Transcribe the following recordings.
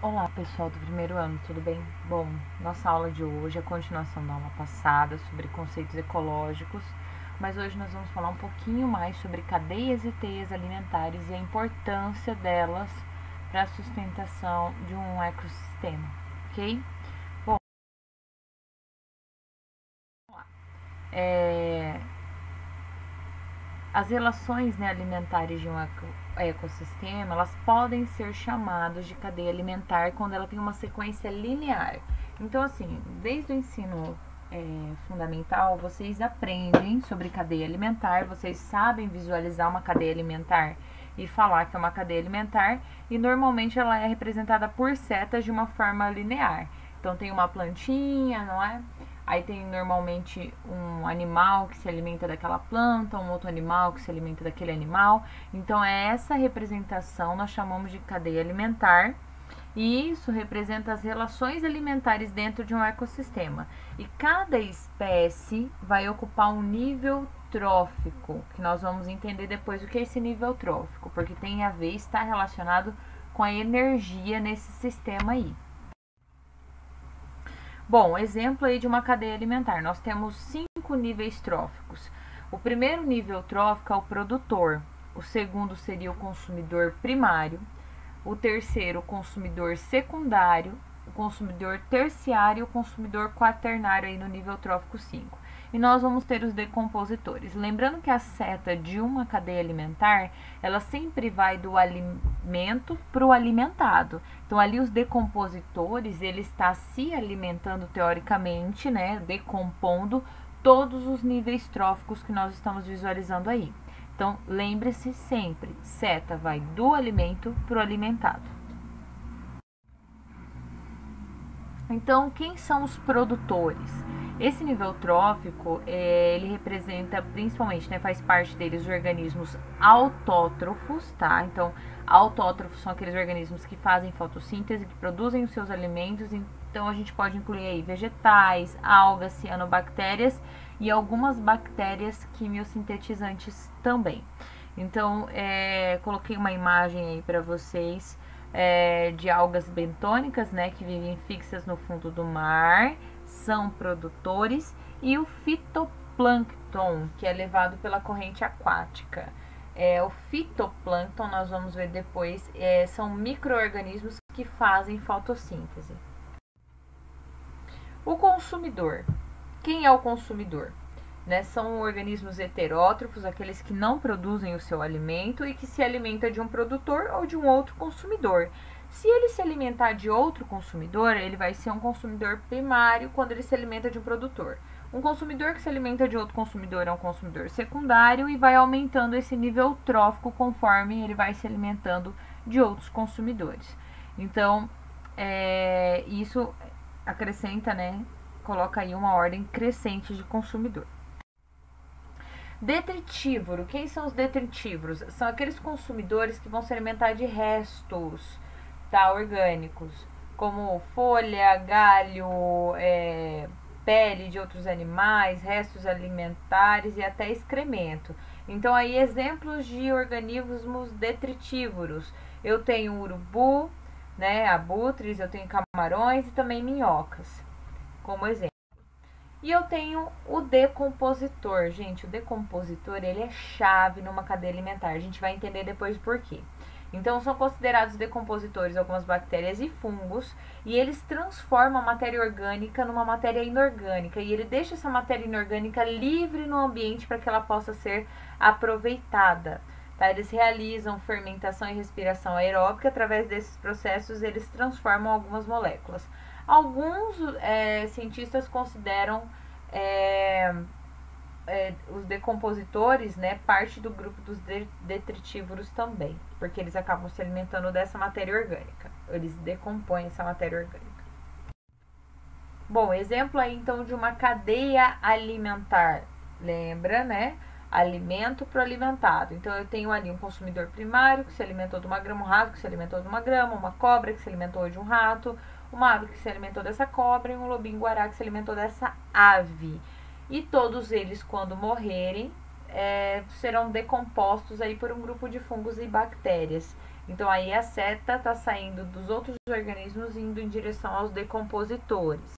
Olá pessoal do primeiro ano, tudo bem? Bom, nossa aula de hoje é a continuação da aula passada sobre conceitos ecológicos, mas hoje nós vamos falar um pouquinho mais sobre cadeias e teias alimentares e a importância delas para a sustentação de um ecossistema, ok? Bom, vamos lá. As relações, né, alimentares de um ecossistema, elas podem ser chamadas de cadeia alimentar quando ela tem uma sequência linear. Então, assim, desde o ensino fundamental, vocês aprendem sobre cadeia alimentar, vocês sabem visualizar uma cadeia alimentar e falar que é uma cadeia alimentar, e normalmente ela é representada por setas de uma forma linear. Então, tem uma plantinha, não é? Aí tem normalmente um animal que se alimenta daquela planta, um outro animal que se alimenta daquele animal. Então, essa representação nós chamamos de cadeia alimentar. E isso representa as relações alimentares dentro de um ecossistema. E cada espécie vai ocupar um nível trófico, que nós vamos entender depois o que é esse nível trófico, porque tem a ver, está relacionado com a energia nesse sistema aí. Bom, exemplo aí de uma cadeia alimentar. Nós temos 5 níveis tróficos. O primeiro nível trófico é o produtor. O segundo seria o consumidor primário. O terceiro, o consumidor secundário. O consumidor terciário e o consumidor quaternário aí no nível trófico 5. E nós vamos ter os decompositores. Lembrando que a seta de uma cadeia alimentar, ela sempre vai do alimento para o alimentado. Então, ali os decompositores, ele está se alimentando teoricamente, né, decompondo todos os níveis tróficos que nós estamos visualizando aí. Então, lembre-se sempre, seta vai do alimento para o alimentado. Então, quem são os produtores? Esse nível trófico, ele representa principalmente, né, faz parte deles os organismos autótrofos, tá? Então, autótrofos são aqueles organismos que fazem fotossíntese, que produzem os seus alimentos. Então, a gente pode incluir aí vegetais, algas, cianobactérias e algumas bactérias quimiosintetizantes também. Então, coloquei uma imagem aí para vocês de algas bentônicas, né, que vivem fixas no fundo do mar, são produtores, e o fitoplâncton, que é levado pela corrente aquática. O fitoplâncton, nós vamos ver depois, são micro-organismos que fazem fotossíntese. O consumidor. Quem é o consumidor? Né, são organismos heterótrofos, aqueles que não produzem o seu alimento e que se alimenta de um produtor ou de um outro consumidor. Se ele se alimentar de outro consumidor, ele vai ser um consumidor primário quando ele se alimenta de um produtor. Um consumidor que se alimenta de outro consumidor é um consumidor secundário e vai aumentando esse nível trófico conforme ele vai se alimentando de outros consumidores. Então, isso acrescenta, né, coloca aí uma ordem crescente de consumidor. Detritívoro. Quem são os detritívoros? São aqueles consumidores que vão se alimentar de restos, tá, orgânicos, como folha, galho, pele de outros animais, restos alimentares e até excremento. Então, aí, exemplos de organismos detritívoros. Eu tenho urubu, né, abutres, eu tenho camarões e também minhocas, como exemplo. E eu tenho o decompositor. Gente, o decompositor, ele é chave numa cadeia alimentar. A gente vai entender depois por quê. Então, são considerados decompositores algumas bactérias e fungos, e eles transformam a matéria orgânica numa matéria inorgânica, e ele deixa essa matéria inorgânica livre no ambiente para que ela possa ser aproveitada. Tá? Eles realizam fermentação e respiração aeróbica. Através desses processos, eles transformam algumas moléculas. Alguns cientistas consideram os decompositores, né, parte do grupo dos detritívoros também, porque eles acabam se alimentando dessa matéria orgânica. Eles decompõem essa matéria orgânica. Bom, exemplo aí então de uma cadeia alimentar. Lembra, né? Alimento para o alimentado. Então, eu tenho ali um consumidor primário que se alimentou de uma grama, um rato que se alimentou de uma grama, uma cobra que se alimentou de um rato, uma ave que se alimentou dessa cobra e um lobinho-guará que se alimentou dessa ave. E todos eles, quando morrerem, serão decompostos aí por um grupo de fungos e bactérias. Então aí a seta está saindo dos outros organismos e indo em direção aos decompositores.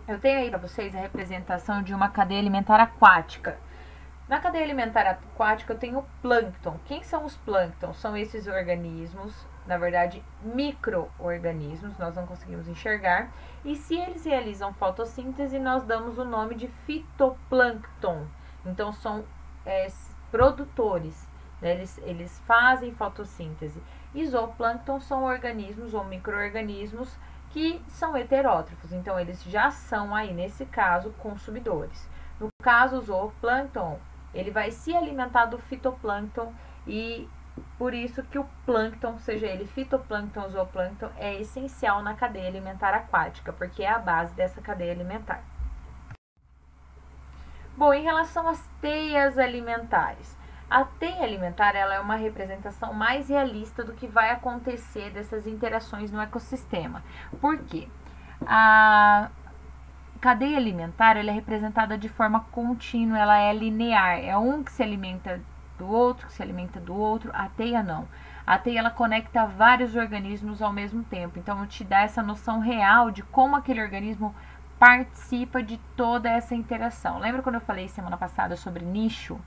Eu tenho aí para vocês a representação de uma cadeia alimentar aquática. Na cadeia alimentar aquática eu tenho o plâncton. Quem são os plânctons? São esses organismos, na verdade micro-organismos, nós não conseguimos enxergar. E se eles realizam fotossíntese, nós damos o nome de fitoplâncton. Então são produtores, né? Eles fazem fotossíntese. E zooplâncton são organismos ou micro-organismos que são heterótrofos. Então eles já são aí, nesse caso, consumidores. No caso, o zooplâncton, ele vai se alimentar do fitoplâncton e por isso que o plâncton, seja ele fitoplâncton ou zooplâncton, é essencial na cadeia alimentar aquática, porque é a base dessa cadeia alimentar. Bom, em relação às teias alimentares, a teia alimentar ela é uma representação mais realista do que vai acontecer dessas interações no ecossistema. Por quê? A cadeia alimentar ela é representada de forma contínua, ela é linear, é um que se alimenta do outro, que se alimenta do outro. A teia não. A teia ela conecta vários organismos ao mesmo tempo, então te dá essa noção real de como aquele organismo participa de toda essa interação. Lembra quando eu falei semana passada sobre nicho?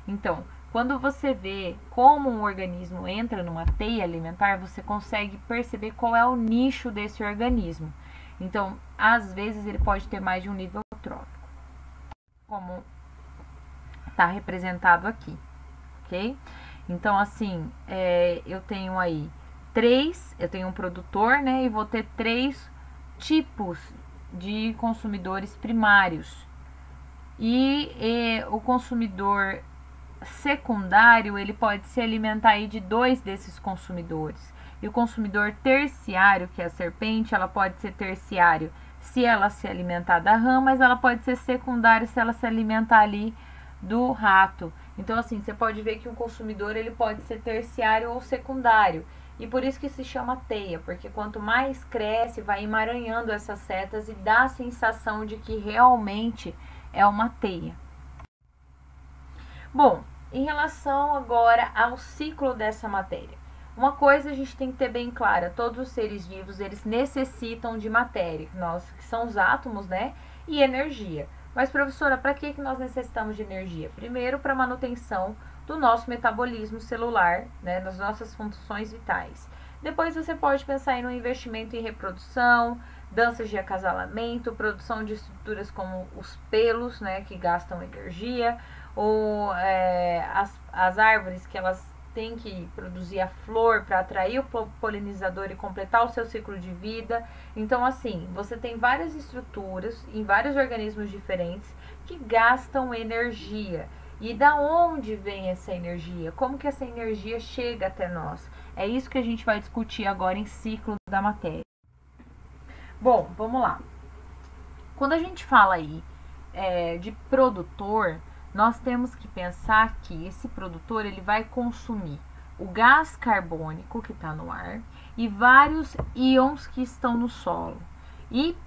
Então, quando você vê como um organismo entra numa teia alimentar, você consegue perceber qual é o nicho desse organismo. Então, às vezes ele pode ter mais de um nível trófico, como está representado aqui, ok? Então, assim, eu tenho aí eu tenho um produtor, né? E vou ter 3 tipos de consumidores primários. E o consumidor secundário, ele pode se alimentar aí de 2 desses consumidores. E o consumidor terciário, que é a serpente, ela pode ser terciário se ela se alimentar da rã, mas ela pode ser secundário se ela se alimentar ali do rato. Então, assim, você pode ver que um consumidor ele pode ser terciário ou secundário. E por isso que se chama teia, porque quanto mais cresce, vai emaranhando essas setas e dá a sensação de que realmente é uma teia. Bom, em relação agora ao ciclo dessa matéria. Uma coisa a gente tem que ter bem clara, todos os seres vivos, eles necessitam de matéria, que são os átomos, né, e energia. Mas, professora, para que nós necessitamos de energia? Primeiro, para manutenção do nosso metabolismo celular, né, das nossas funções vitais. Depois você pode pensar em um investimento em reprodução, danças de acasalamento, produção de estruturas como os pelos, né, que gastam energia, ou as árvores que elas tem que produzir a flor para atrair o polinizador e completar o seu ciclo de vida. Então, assim, você tem várias estruturas em vários organismos diferentes que gastam energia. E da onde vem essa energia? Como que essa energia chega até nós? É isso que a gente vai discutir agora em ciclo da matéria. Bom, vamos lá. Quando a gente fala aí de produtor, nós temos que pensar que esse produtor ele vai consumir o gás carbônico que está no ar e vários íons que estão no solo. E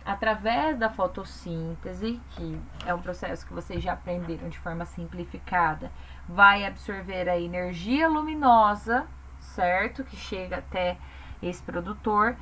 através da fotossíntese, que é um processo que vocês já aprenderam de forma simplificada, vai absorver a energia luminosa, certo? Que chega até esse produtor,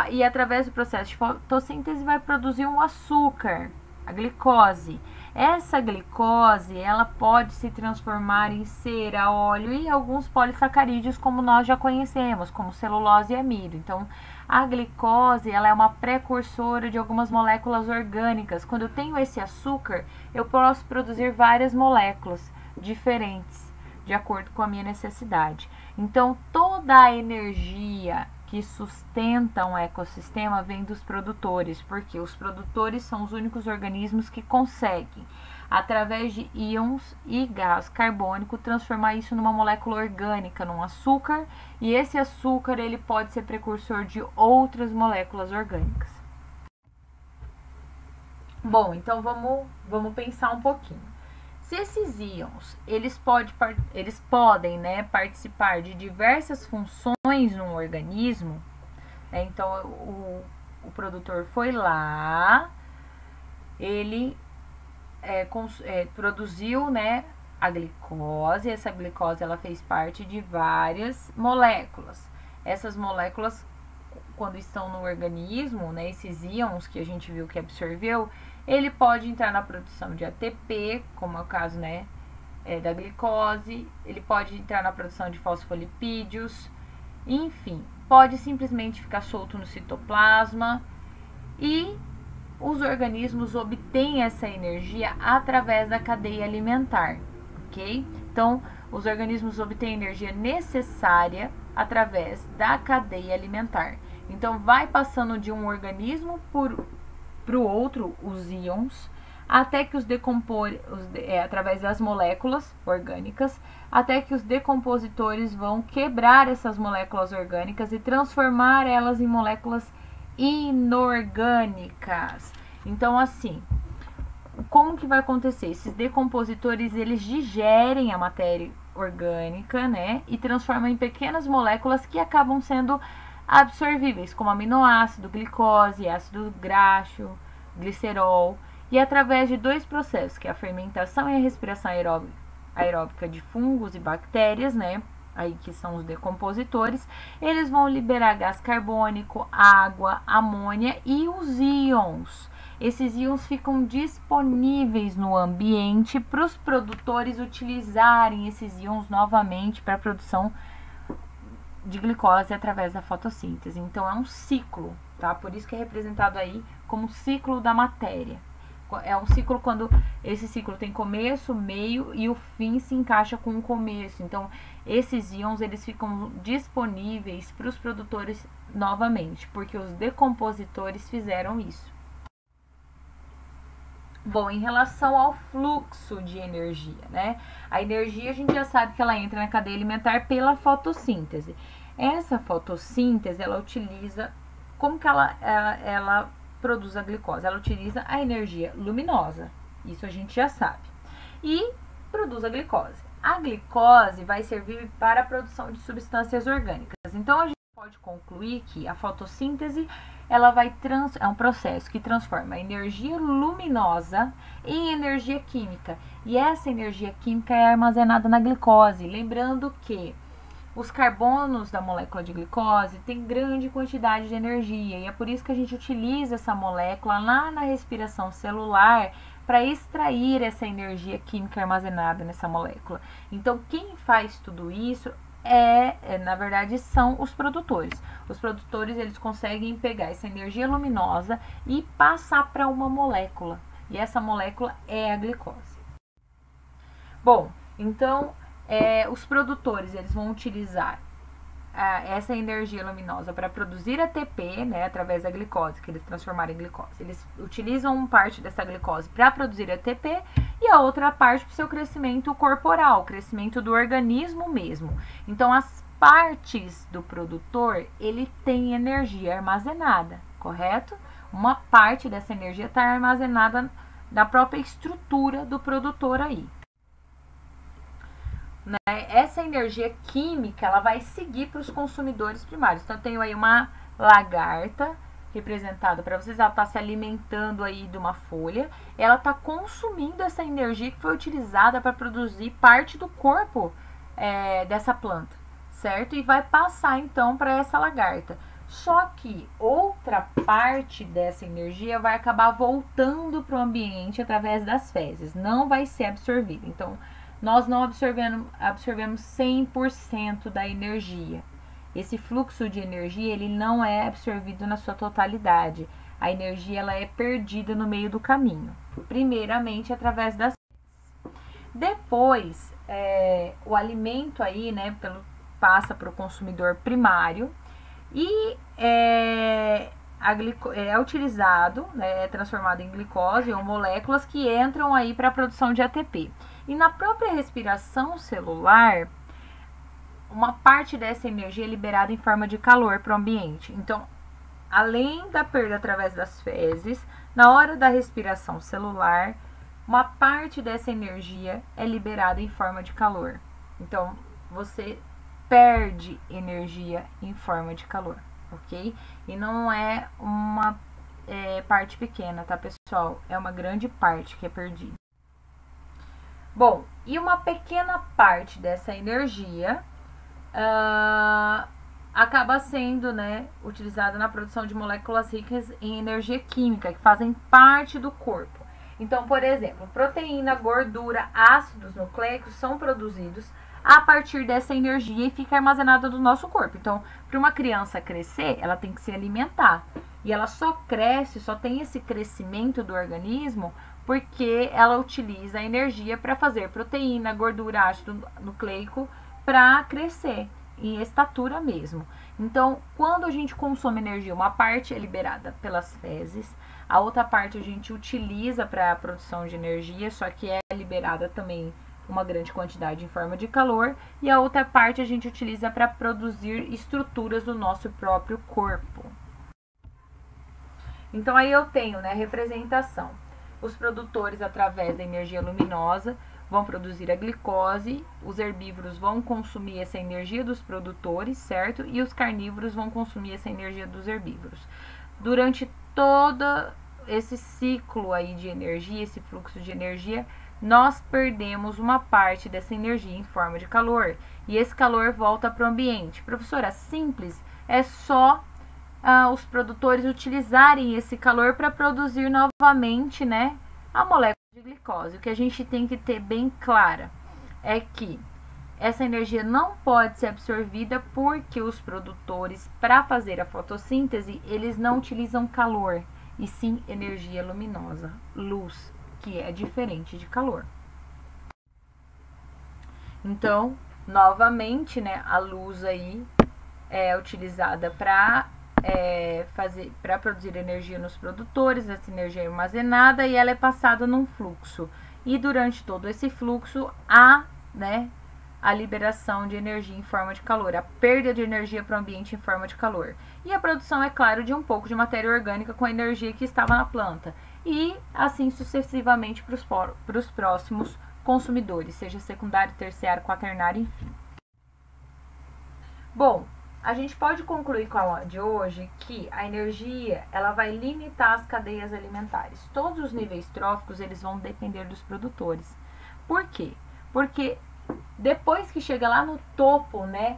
e através do processo de fotossíntese vai produzir um açúcar, a glicose. Essa glicose, ela pode se transformar em cera, óleo e alguns polissacarídeos, como nós já conhecemos, como celulose e amido. Então, a glicose, ela é uma precursora de algumas moléculas orgânicas. Quando eu tenho esse açúcar, eu posso produzir várias moléculas diferentes, de acordo com a minha necessidade. Então, toda a energia que sustenta um ecossistema vem dos produtores, porque os produtores são os únicos organismos que conseguem, através de íons e gás carbônico, transformar isso numa molécula orgânica, num açúcar, e esse açúcar ele pode ser precursor de outras moléculas orgânicas. Bom, então vamos pensar um pouquinho. Se esses íons, eles podem, né, participar de diversas funções no organismo, né, então o produtor foi lá, ele produziu, né, a glicose. Essa glicose ela fez parte de várias moléculas. Essas moléculas, quando estão no organismo, né, esses íons que a gente viu que absorveu, ele pode entrar na produção de ATP, como é o caso, né, da glicose, ele pode entrar na produção de fosfolipídios, enfim, pode simplesmente ficar solto no citoplasma e os organismos obtêm essa energia através da cadeia alimentar, ok? Então, os organismos obtêm a energia necessária através da cadeia alimentar. Então, vai passando de um organismo para o outro, os íons, até que através das moléculas orgânicas, até que os decompositores vão quebrar essas moléculas orgânicas e transformar elas em moléculas inorgânicas. Então, assim, como que vai acontecer? Esses decompositores, eles digerem a matéria orgânica, né, e transformam em pequenas moléculas que acabam sendo absorvíveis, como aminoácido, glicose, ácido graxo, glicerol, e através de dois processos, que é a fermentação e a respiração aeróbica de fungos e bactérias, né, aí que são os decompositores, eles vão liberar gás carbônico, água, amônia e os íons. Esses íons ficam disponíveis no ambiente para os produtores utilizarem esses íons novamente para a produção de glicose através da fotossíntese. Então, é um ciclo, tá? Por isso que é representado aí como ciclo da matéria. É um ciclo quando esse ciclo tem começo, meio e o fim se encaixa com o começo. Então, esses íons, eles ficam disponíveis para os produtores novamente, porque os decompositores fizeram isso. Bom, em relação ao fluxo de energia, né? A energia a gente já sabe que ela entra na cadeia alimentar pela fotossíntese. Essa fotossíntese, ela utiliza, como que ela produz a glicose? Ela utiliza a energia luminosa, isso a gente já sabe, e produz a glicose. A glicose vai servir para a produção de substâncias orgânicas. Então, a gente pode concluir que a fotossíntese é um processo que transforma a energia luminosa em energia química. E essa energia química é armazenada na glicose. Lembrando que os carbonos da molécula de glicose têm grande quantidade de energia. E é por isso que a gente utiliza essa molécula lá na respiração celular para extrair essa energia química armazenada nessa molécula. Então, quem faz tudo isso na verdade, são os produtores. Os produtores, eles conseguem pegar essa energia luminosa e passar para uma molécula. E essa molécula é a glicose. Bom, então, os produtores, eles vão utilizar essa energia luminosa para produzir ATP, né, através da glicose, que eles transformaram em glicose. Eles utilizam parte dessa glicose para produzir ATP e a outra parte para o seu crescimento corporal, o crescimento do organismo mesmo. Então, as partes do produtor, ele tem energia armazenada, correto? Uma parte dessa energia está armazenada na própria estrutura do produtor aí. Né? Essa energia química, ela vai seguir para os consumidores primários. Então, eu tenho aí uma lagarta representada para vocês, ela está se alimentando aí de uma folha, ela está consumindo essa energia que foi utilizada para produzir parte do corpo dessa planta, certo? E vai passar, então, para essa lagarta. Só que outra parte dessa energia vai acabar voltando para o ambiente através das fezes, não vai ser absorvida. Então, nós não absorvemos 100% da energia. Esse fluxo de energia, ele não é absorvido na sua totalidade. A energia, ela é perdida no meio do caminho. Primeiramente, através das fezes. Depois, o alimento aí, né, passa para o consumidor primário e é utilizado, né, é transformado em glicose ou moléculas que entram aí para a produção de ATP. E na própria respiração celular, uma parte dessa energia é liberada em forma de calor para o ambiente. Então, além da perda através das fezes, na hora da respiração celular, uma parte dessa energia é liberada em forma de calor. Então, você perde energia em forma de calor, ok? E não é uma parte pequena, tá, pessoal? É uma grande parte que é perdida. Bom, e uma pequena parte dessa energia acaba sendo, né, utilizada na produção de moléculas ricas em energia química, que fazem parte do corpo. Então, por exemplo, proteína, gordura, ácidos nucleicos são produzidos a partir dessa energia e fica armazenada no nosso corpo. Então, para uma criança crescer, ela tem que se alimentar. E ela só cresce, só tem esse crescimento do organismo porque ela utiliza a energia para fazer proteína, gordura, ácido nucleico para crescer em estatura mesmo. Então, quando a gente consome energia, uma parte é liberada pelas fezes, a outra parte a gente utiliza para a produção de energia, só que é liberada também uma grande quantidade em forma de calor, e a outra parte a gente utiliza para produzir estruturas do nosso próprio corpo. Então, aí eu tenho, né, representação. Os produtores, através da energia luminosa, vão produzir a glicose, os herbívoros vão consumir essa energia dos produtores, certo? E os carnívoros vão consumir essa energia dos herbívoros. Durante todo esse ciclo aí de energia, esse fluxo de energia, nós perdemos uma parte dessa energia em forma de calor. E esse calor volta para o ambiente. Professora, simples, é só os produtores utilizarem esse calor para produzir novamente, né, a molécula de glicose. O que a gente tem que ter bem clara é que essa energia não pode ser absorvida porque os produtores, para fazer a fotossíntese, eles não utilizam calor, e sim energia luminosa, luz, que é diferente de calor. Então, novamente, né, a luz aí é utilizada para produzir energia nos produtores, essa energia é armazenada e ela é passada num fluxo. E durante todo esse fluxo há, né, a liberação de energia em forma de calor, a perda de energia para o ambiente em forma de calor. E a produção, é claro, de um pouco de matéria orgânica com a energia que estava na planta. E assim sucessivamente para os próximos consumidores, seja secundário, terciário, quaternário, enfim. Bom, a gente pode concluir com a aula de hoje que a energia ela vai limitar as cadeias alimentares. Todos os níveis tróficos eles vão depender dos produtores. Por quê? Porque depois que chega lá no topo, né,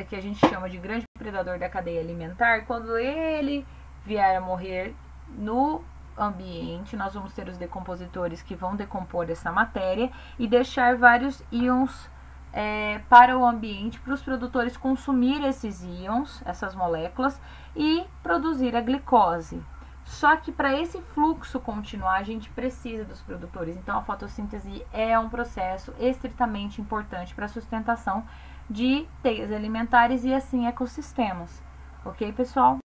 que a gente chama de grande predador da cadeia alimentar, quando ele vier a morrer no ambiente, nós vamos ter os decompositores que vão decompor essa matéria e deixar vários íons para o ambiente, para os produtores consumir esses íons, essas moléculas, e produzir a glicose. Só que para esse fluxo continuar, a gente precisa dos produtores. Então, a fotossíntese é um processo estritamente importante para a sustentação de teias alimentares e, assim, ecossistemas. Ok, pessoal?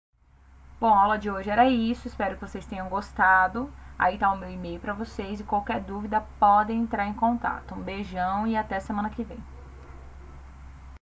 Bom, a aula de hoje era isso. Espero que vocês tenham gostado. Aí tá o meu e-mail para vocês e qualquer dúvida podem entrar em contato. Um beijão e até semana que vem.